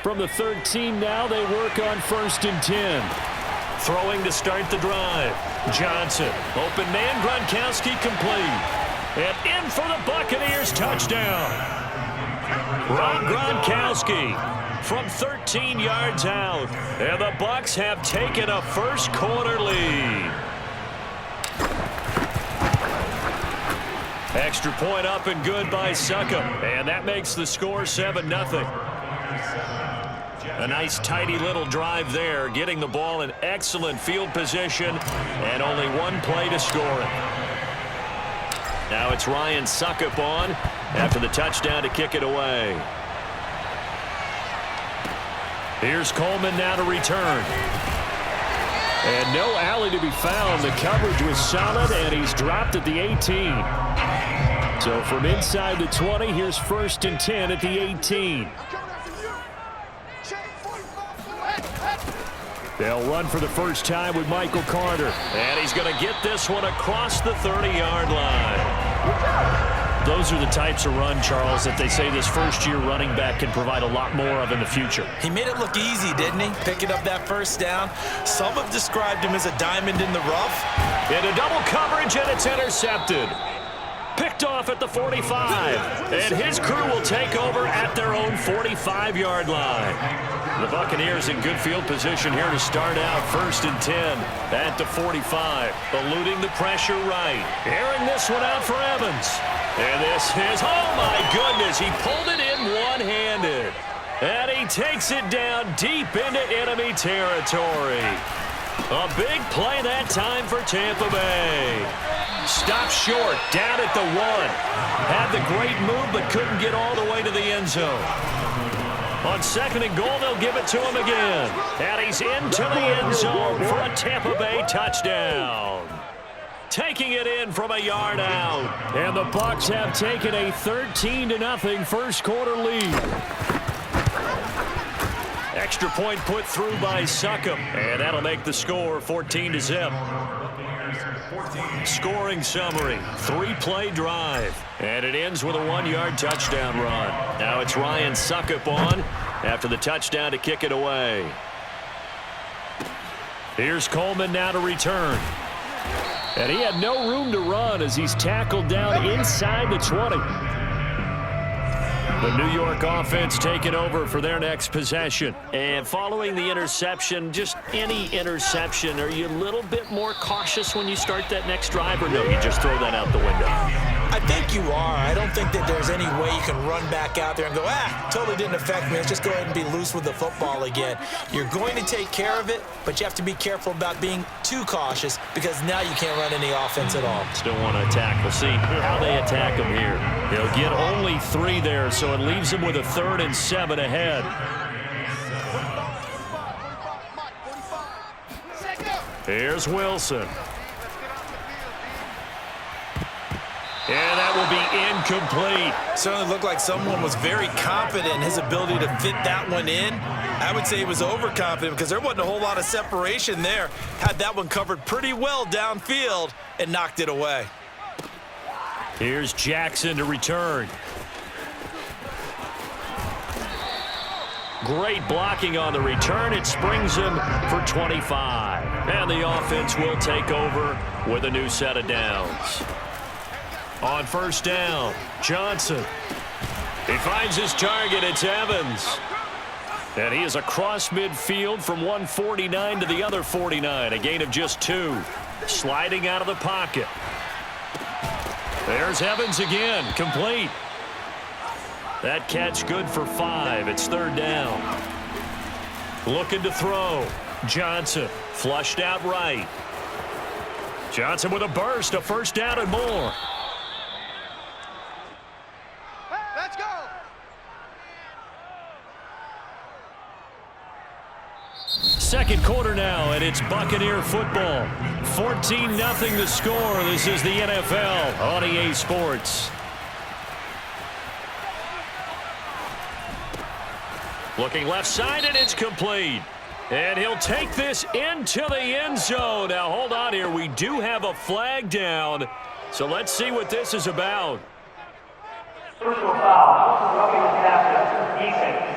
From the 13 now, they work on 1st and 10. Throwing to start the drive. Johnson, open man, Gronkowski complete. And in for the Buccaneers touchdown. Rob Gronkowski from 13 yards out. And the Bucs have taken a first quarter lead. Extra point up and good by Succop. And that makes the score 7-0. A nice tidy little drive there, getting the ball in excellent field position and only one play to score it. Now it's Ryan Succop on after the touchdown to kick it away. Here's Coleman now to return. And no alley to be found. The coverage was solid, and he's dropped at the 18. So from inside the 20, here's 1st and 10 at the 18. They'll run for the first time with Michael Carter. And he's going to get this one across the 30-yard line. Those are the types of run, Charles, that they say this first-year running back can provide a lot more of in the future. He made it look easy, didn't he? Picking up that first down. Some have described him as a diamond in the rough. Into double coverage, and it's intercepted. Picked off at the 45. And his crew will take over at their own 45-yard line. The Buccaneers in good field position here to start out 1st and 10 at the 45. Eluding the pressure right. Airing this one out for Evans. And this is, oh my goodness, he pulled it in one-handed. And he takes it down deep into enemy territory. A big play that time for Tampa Bay. Stopped short, down at the 1. Had the great move, but couldn't get all the way to the end zone. On 2nd and goal, they'll give it to him again. And he's into the end zone for a Tampa Bay touchdown. Taking it in from a yard out. And the Bucs have taken a 13-0 first quarter lead. Extra point put through by Succop. And that'll make the score 14-0. Scoring summary, 3-play drive. And it ends with a 1-yard touchdown run. Now it's Ryan Succop on after the touchdown to kick it away. Here's Coleman now to return. And he had no room to run as he's tackled down inside the 20. The New York offense taking over for their next possession. And following the interception, just any interception, are you a little bit more cautious when you start that next drive, or no, you just throw that out the window? I think you are. I don't think that there's any way you can run back out there and go, totally didn't affect me. Let's just go ahead and be loose with the football again. You're going to take care of it, but you have to be careful about being too cautious because now you can't run any offense at all. Still want to attack. We'll see how they attack him here. They'll get only 3 there, so it leaves them with a 3rd and 7 ahead. Here's Wilson. And that will be incomplete. Certainly looked like someone was very confident in his ability to fit that one in. I would say he was overconfident because there wasn't a whole lot of separation there. Had that one covered pretty well downfield and knocked it away. Here's Jackson to return. Great blocking on the return. It springs him for 25. And the offense will take over with a new set of downs. On 1st down, Johnson. He finds his target. It's Evans. And he is across midfield from 149 to the other 49. A gain of just 2. Sliding out of the pocket. There's Evans again. Complete. That catch good for 5. It's 3rd down. Looking to throw. Johnson flushed out right. Johnson with a burst. A 1st down and more. Let's go. Second quarter now, and it's Buccaneer football. 14-0 the score. This is the NFL on EA Sports. Looking left side, and it's complete. And he'll take this into the end zone. Now, hold on here. We do have a flag down. So let's see what this is about. Personal foul. Roughing the passer. Defense.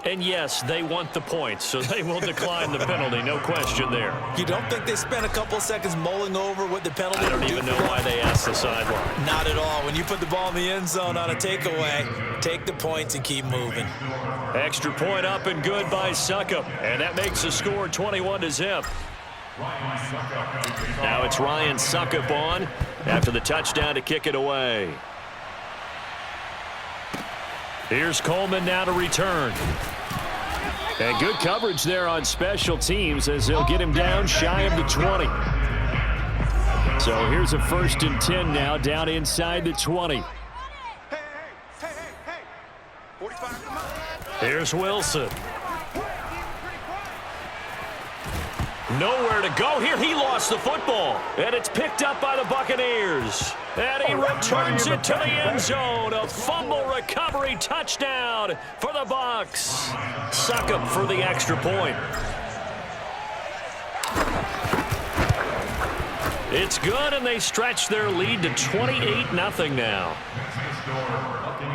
And yes, they want the points, so they will decline the penalty, no question there. You don't think they spent a couple of seconds mulling over what the penalty I don't would do even know for them? why they asked the sideline. Not at all. When you put the ball in the end zone on a takeaway, take the points and keep moving. Extra point up and good by Suckup, and that makes the score 21-0. Now it's Ryan Suckup on after the touchdown to kick it away. Here's Coleman now to return. And good coverage there on special teams as they'll get him down shy of the 20. So here's a 1st and 10 now down inside the 20. Hey. 45. Here's Wilson. Nowhere to go here. He lost the football. And it's picked up by the Buccaneers. And he returns it to the end zone. A fumble recovery touchdown for the Bucs. Suckup for the extra point. It's good, and they stretch their lead to 28-0 now.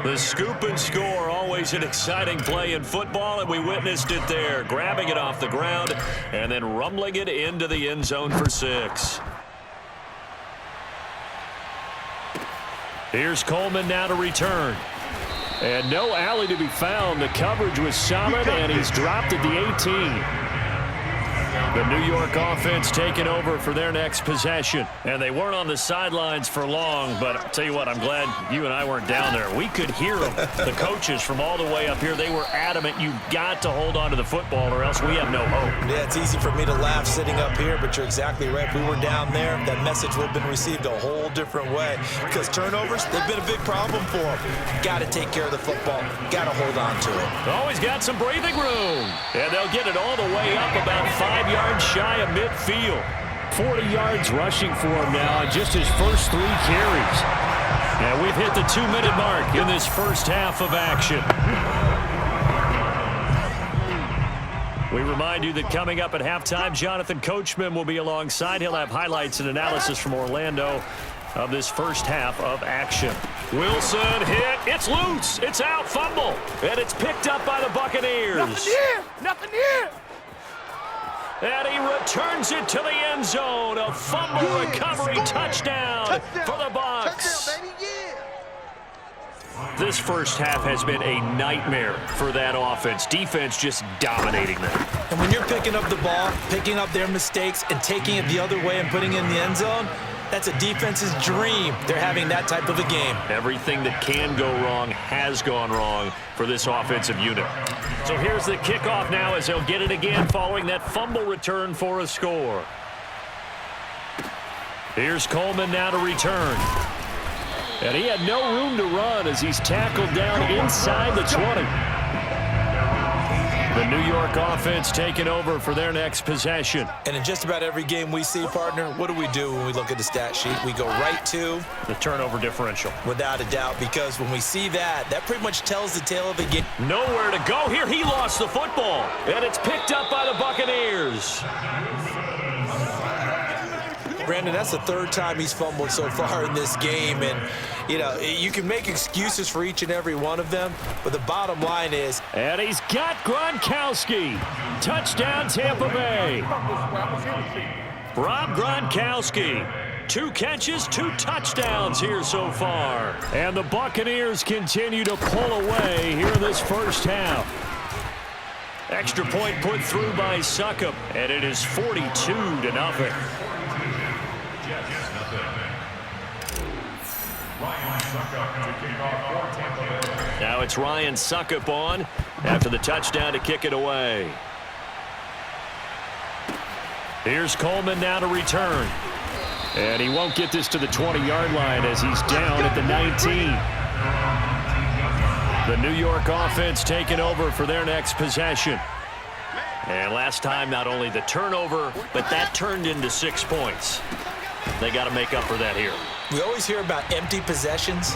The scoop and score, always an exciting play in football, and we witnessed it there, grabbing it off the ground and then rumbling it into the end zone for 6. Here's Coleman now to return. And no alley to be found. The coverage was solid, and he's dropped at the 18. The New York offense taking over for their next possession. And they weren't on the sidelines for long, but I'll tell you what, I'm glad you and I weren't down there. We could hear them, the coaches from all the way up here. They were adamant, you've got to hold on to the football or else we have no hope. Yeah, it's easy for me to laugh sitting up here, but you're exactly right. If we were down there, that message would have been received a whole different way. Because turnovers, they've been a big problem for them. Got to take care of the football. Got to hold on to it. Always got some breathing room. And they'll get it all the way up about 5 yards shy of midfield. 40 yards rushing for him now in just his first 3 carries. And we've hit the 2-minute mark in this first half of action. We remind you that coming up at halftime, Jonathan Coachman will be alongside. He'll have highlights and analysis from Orlando of this first half of action. Wilson hit. It's loose. It's out. Fumble. And it's picked up by the Buccaneers. Nothing here. And he returns it to the end zone. A fumble recovery touchdown for the Bucs. Touchdown, baby, yeah. This first half has been a nightmare for that offense. Defense just dominating them. And when you're picking up the ball, picking up their mistakes, and taking it the other way and putting it in the end zone, that's a defense's dream. They're having that type of a game. Everything that can go wrong has gone wrong for this offensive unit. So here's the kickoff now as they'll get it again following that fumble return for a score. Here's Coleman now to return. And he had no room to run as he's tackled down inside the 20. The New York offense taking over for their next possession. And in just about every game we see, partner, what do when we look at the stat sheet? We go right to the turnover differential. Without a doubt, because when we see that pretty much tells the tale of the game. Nowhere to go here. He lost the football, and it's picked up by the Buccaneers. Brandon, that's the 3rd time he's fumbled so far in this game, and you know, you can make excuses for each and every one of them, but the bottom line is... And he's got Gronkowski. Touchdown, Tampa Bay. Rob Gronkowski. 2 catches, 2 touchdowns here so far. And the Buccaneers continue to pull away here in this first half. Extra point put through by Suckup, and it is 42-0. Now it's Ryan Suckup on after the touchdown to kick it away. Here's Coleman now to return. And he won't get this to the 20-yard line as he's down at the 19. The New York offense taking over for their next possession. And last time, not only the turnover, but that turned into 6 points. They got to make up for that here. We always hear about empty possessions,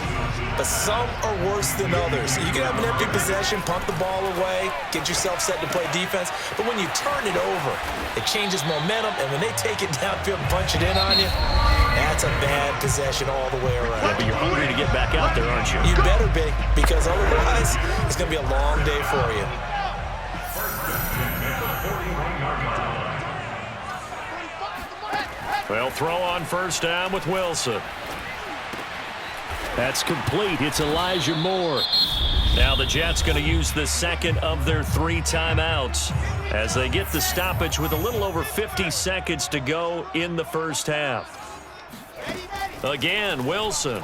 but some are worse than others. You can have an empty possession, punt the ball away, get yourself set to play defense, but when you turn it over, it changes momentum, and when they take it downfield and punch it in on you, that's a bad possession all the way around. Yeah, but you're hungry to get back out there, aren't you? You better be, because otherwise, it's going to be a long day for you. They'll throw on first down with Wilson. That's complete. It's Elijah Moore. Now the Jets going to use the second of their 3 timeouts as they get the stoppage with a little over 50 seconds to go in the first half. Again, Wilson.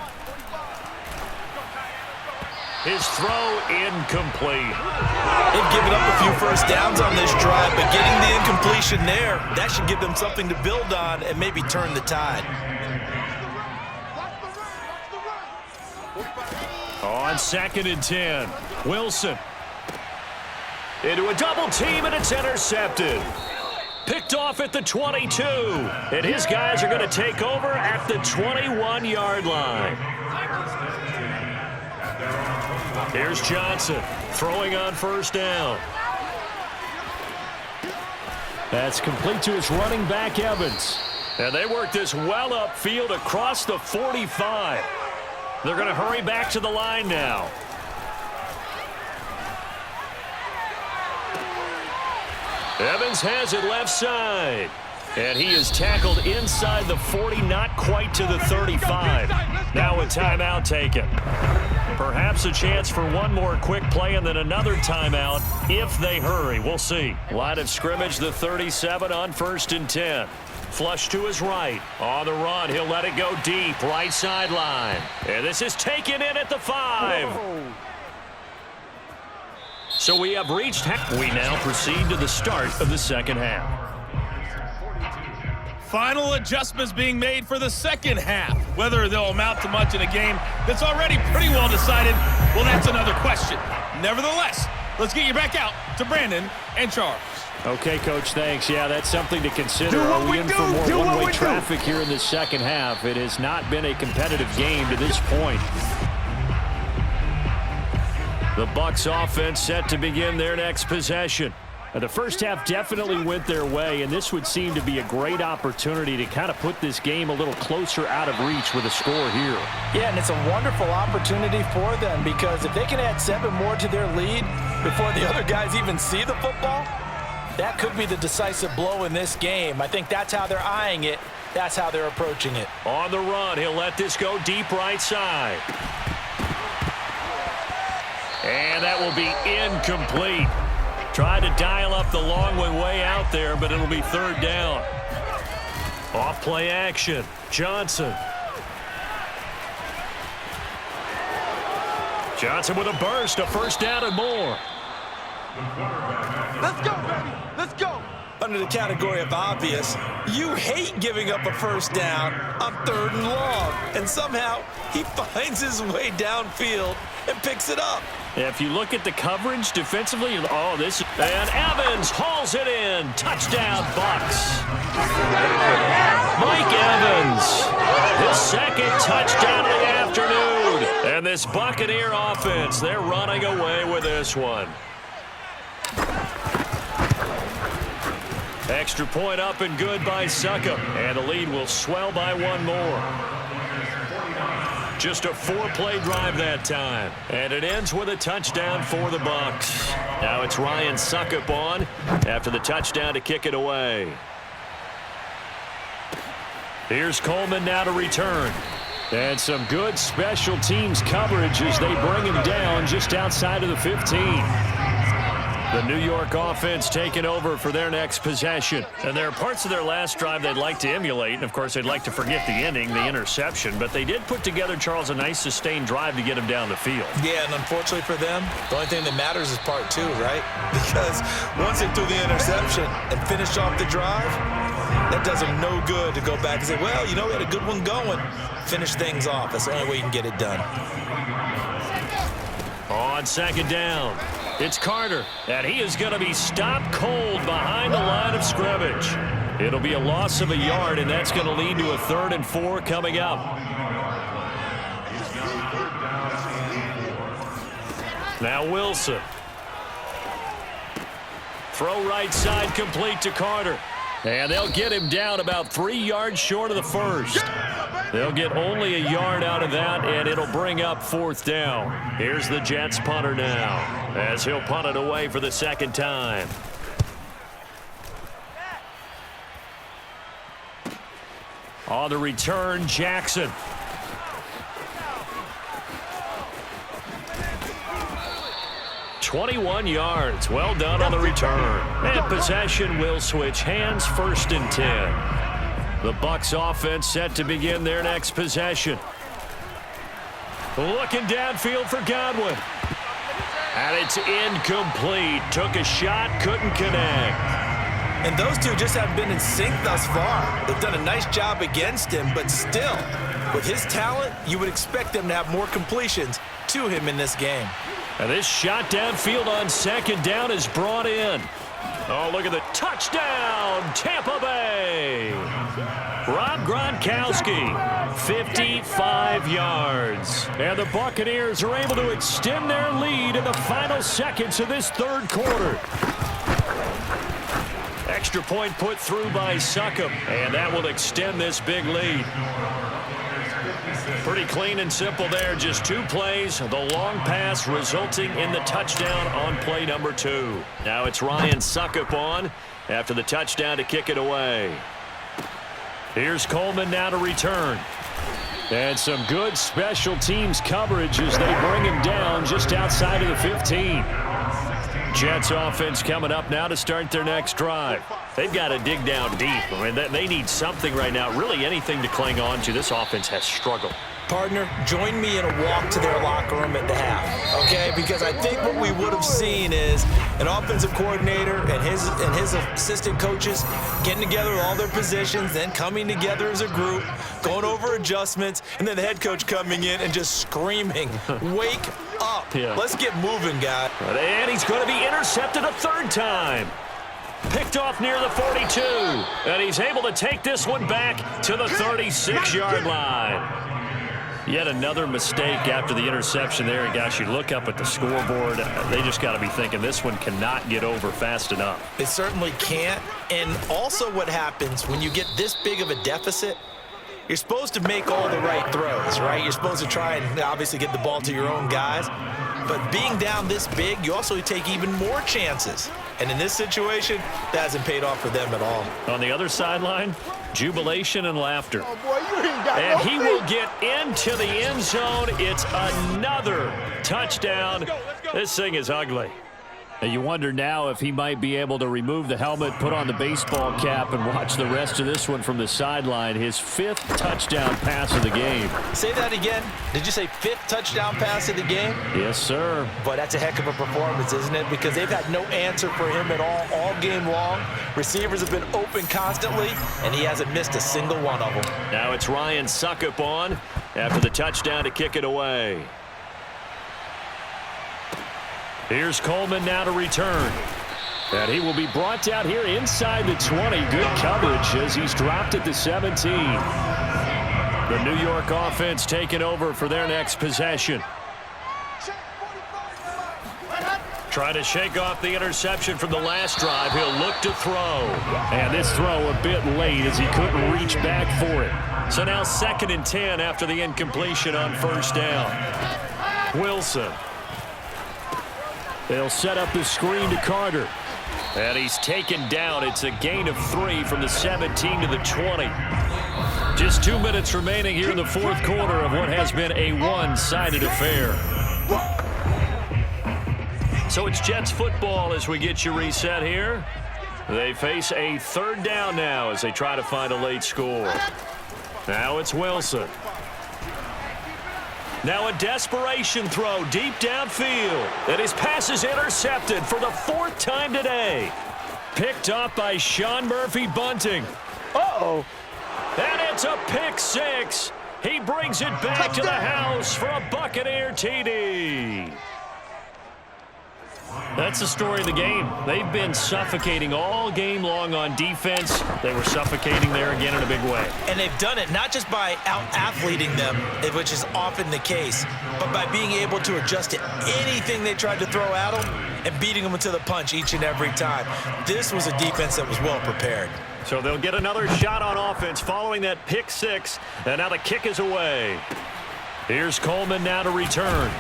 His throw incomplete. They've given up a few first downs on this drive, but getting the incompletion there, that should give them something to build on and maybe turn the tide. On 2nd and 10, Wilson. Into a double team, and it's intercepted. Picked off at the 22, and his guys are going to take over at the 21-yard line. Here's Johnson throwing on first down. That's complete to his running back, Evans. And they work this well upfield across the 45. They're going to hurry back to the line now. Evans has it left side. And he is tackled inside the 40, not quite to the 35. Now a timeout taken. Perhaps a chance for one more quick play and then another timeout if they hurry. We'll see. Line of scrimmage, the 37 on 1st and 10. Flush to his right. On the run, he'll let it go deep. Right sideline. And this is taken in at the 5. Whoa. So we have reached half. We now proceed to the start of the second half. Final adjustments being made for the second half. Whether they'll amount to much in a game that's already pretty well decided, well, that's another question. Nevertheless, let's get you back out to Brandon and Charles. Okay, Coach, thanks. Yeah, that's something to consider. Are we in for more one-way traffic here in the second half? It has not been a competitive game to this point. The Bucs offense set to begin their next possession. The first half definitely went their way, and this would seem to be a great opportunity to kind of put this game a little closer out of reach with a score here. Yeah, and it's a wonderful opportunity for them because if they can add 7 more to their lead before the other guys even see the football, that could be the decisive blow in this game. I think that's how they're eyeing it. That's how they're approaching it. On the run, he'll let this go deep right side. And that will be incomplete. Tried to dial up the long way out there, but it'll be 3rd down. Off play action. Johnson. Johnson with a burst, a first down and more. Let's go, baby. Let's go. Under the category of obvious, you hate giving up a first down on 3rd and long. And somehow, he finds his way downfield and picks it up. If you look at the coverage defensively, and Evans hauls it in. Touchdown, Bucs. Mike Evans, his 2nd touchdown of the afternoon. And this Buccaneer offense, they're running away with this one. Extra point up and good by Succop. And the lead will swell by 1 more. Just a 4-play drive that time. And it ends with a touchdown for the Bucs. Now it's Ryan Succop on after the touchdown to kick it away. Here's Coleman now to return. And some good special teams coverage as they bring him down just outside of the 15. The New York offense taking over for their next possession. And there are parts of their last drive they'd like to emulate. And, of course, they'd like to forget the ending, the interception. But they did put together, Charles, a nice sustained drive to get him down the field. Yeah, and unfortunately for them, the only thing that matters is part 2, right? Because once they threw the interception and finished off the drive, that does them no good to go back and say, well, you know, we had a good one going. Finish things off. That's the only way you can get it done. On 2nd down. It's Carter, and he is going to be stopped cold behind the line of scrimmage. It'll be a loss of a yard, and that's going to lead to a 3rd and 4 coming up. Now Wilson. Throw right side complete to Carter. And they'll get him down about 3 yards short of the first. They'll get only a yard out of that, and it'll bring up 4th down. Here's the Jets punter now, as he'll punt it away for the 2nd time. On the return, Jackson. "21 yards. Well done on the return. And possession will switch hands, 1st and 10. The Bucs offense set to begin their next possession. Looking downfield for Godwin. And it's incomplete. Took a shot, couldn't connect. And those two just haven't been in sync thus far. They've done a nice job against him, but still, with his talent, you would expect them to have more completions to him in this game. And this shot downfield on 2nd down is brought in. Oh, look at the touchdown, Tampa Bay. Rob Gronkowski, 55 yards. And the Buccaneers are able to extend their lead in the final seconds of this 3rd quarter. Extra point put through by Succop, and that will extend this big lead. Pretty clean and simple there. Just 2 plays. The long pass resulting in the touchdown on play number 2. Now it's Ryan Succop on after the touchdown to kick it away. Here's Coleman now to return. And some good special teams coverage as they bring him down just outside of the 15. Jets offense coming up now to start their next drive. They've got to dig down deep. I mean, they need something right now, really anything to cling on to. This offense has struggled. Partner, join me in a walk to their locker room at the half, okay? Because I think what we would have seen is an offensive coordinator and his assistant coaches getting together with all their positions, then coming together as a group, going over adjustments, and then the head coach coming in and just screaming, "Wake up. Yeah. Let's get moving, guys." And he's going to be intercepted a 3rd time. Picked off near the 42. And he's able to take this one back to the 36-yard line. Yet another mistake after the interception there. And gosh, you look up at the scoreboard, they just got to be thinking this one cannot get over fast enough. It certainly can't. And also what happens when you get this big of a deficit, you're supposed to make all the right throws, right? You're supposed to try and obviously get the ball to your own guys. But being down this big, you also take even more chances. And in this situation, that hasn't paid off for them at all. On the other sideline, jubilation and laughter. Oh, boy, you ain't got And no he will get into the end zone. It's another touchdown. This thing is ugly. And you wonder now if he might be able to remove the helmet, put on the baseball cap, and watch the rest of this one from the sideline. His 5th touchdown pass of the game. Say that again. Did you say 5th touchdown pass of the game? Yes, sir. But that's a heck of a performance, isn't it? Because they've had no answer for him at all game long. Receivers have been open constantly, and he hasn't missed a single one of them. Now it's Ryan Succop on after the touchdown to kick it away. Here's Coleman now to return. And he will be brought down here inside the 20. Good coverage as he's dropped at the 17. The New York offense taking over for their next possession. Trying to shake off the interception from the last drive. He'll look to throw. And this throw a bit late as he couldn't reach back for it. So now 2nd and 10 after the incompletion on 1st down. Wilson. They'll set up the screen to Carter. And he's taken down. It's a gain of 3 from the 17 to the 20. Just 2 minutes remaining here in the 4th quarter of what has been a one-sided affair. So it's Jets football as we get you reset here. They face a 3rd down now as they try to find a late score. Now it's Wilson. Now a desperation throw deep downfield. And his pass is intercepted for the 4th time today. Picked off by Sean Murphy-Bunting. Uh-oh. And it's a pick 6. He brings it back to the house for a Buccaneer TD. That's the story of the game. They've been suffocating all game long on defense. They were suffocating there again in a big way. And they've done it not just by out-athleting them, which is often the case, but by being able to adjust to anything they tried to throw at them and beating them to the punch each and every time. This was a defense that was well prepared. So they'll get another shot on offense following that pick 6, and now the kick is away. Here's Coleman now to return.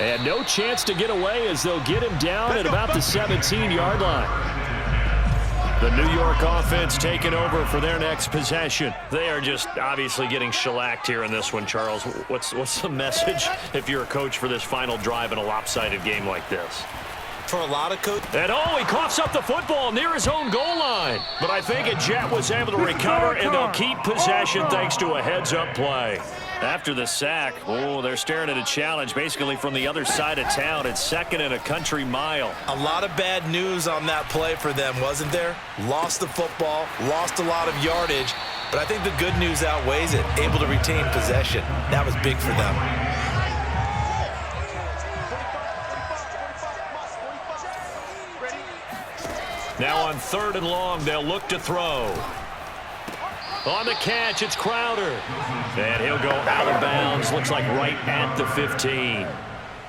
And no chance to get away as they'll get him down at about the 17-yard line. The New York offense taking over for their next possession. They are just obviously getting shellacked here in this one, Charles. What's the message if you're a coach for this final drive in a lopsided game like this? For a lot of coaches. And he coughs up the football near his own goal line. But I think Jet was able to recover, and they'll keep possession thanks to a heads-up play. After the sack, they're staring at a challenge basically from the other side of town. It's second and a country mile. A lot of bad news on that play for them, wasn't there? Lost the football, lost a lot of yardage, but I think the good news outweighs it. Able to retain possession. That was big for them. Now on 3rd and long, they'll look to throw. On the catch, it's Crowder. And he'll go out of bounds. Looks like right at the 15.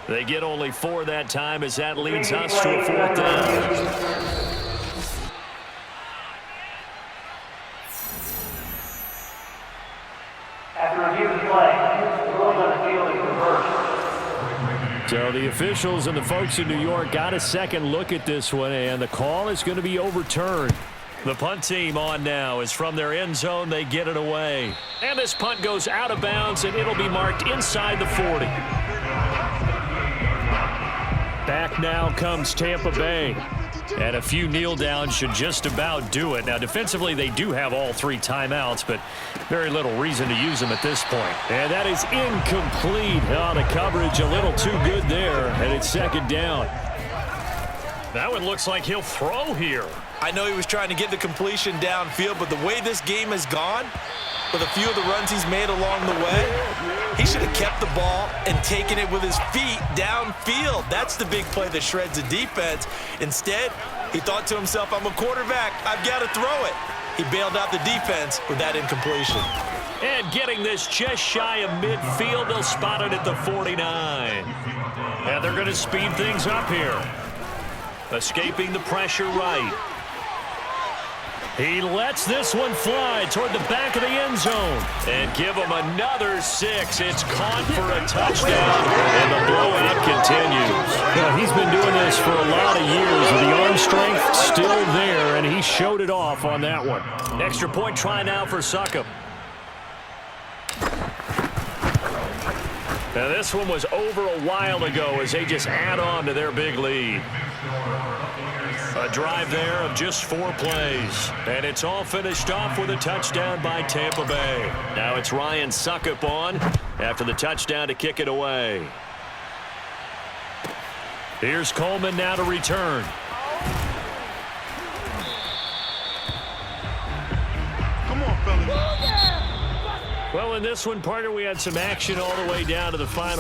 They get only 4 that time as that leads us to a 4th down. After review of the play, the ruling on the field is reversed. So the officials and the folks in New York got a second look at this one, and the call is going to be overturned. The punt team on now is from their end zone. They get it away. And this punt goes out of bounds, and it'll be marked inside the 40. Back now comes Tampa Bay. And a few kneel downs should just about do it. Now, defensively, they do have all 3 timeouts, but very little reason to use them at this point. And that is incomplete. The coverage a little too good there, and it's 2nd down. That one looks like he'll throw here. I know he was trying to get the completion downfield, but the way this game has gone, with a few of the runs he's made along the way, he should have kept the ball and taken it with his feet downfield. That's the big play that shreds the defense. Instead, he thought to himself, I'm a quarterback. I've got to throw it. He bailed out the defense with that incompletion. And getting this just shy of midfield, they'll spot it at the 49. And they're going to speed things up here. Escaping the pressure right. He lets this one fly toward the back of the end zone. And give him another 6. It's caught for a touchdown. And the blowout continues. He's been doing this for a lot of years with the arm strength still there, and he showed it off on that one. Extra point try now for Succop. Now this one was over a while ago as they just add on to their big lead. A drive there of just 4 plays. And it's all finished off with a touchdown by Tampa Bay. Now it's Ryan Succop on after the touchdown to kick it away. Here's Coleman now to return. Come on, fellas. Well, in this one, partner, we had some action all the way down to the final.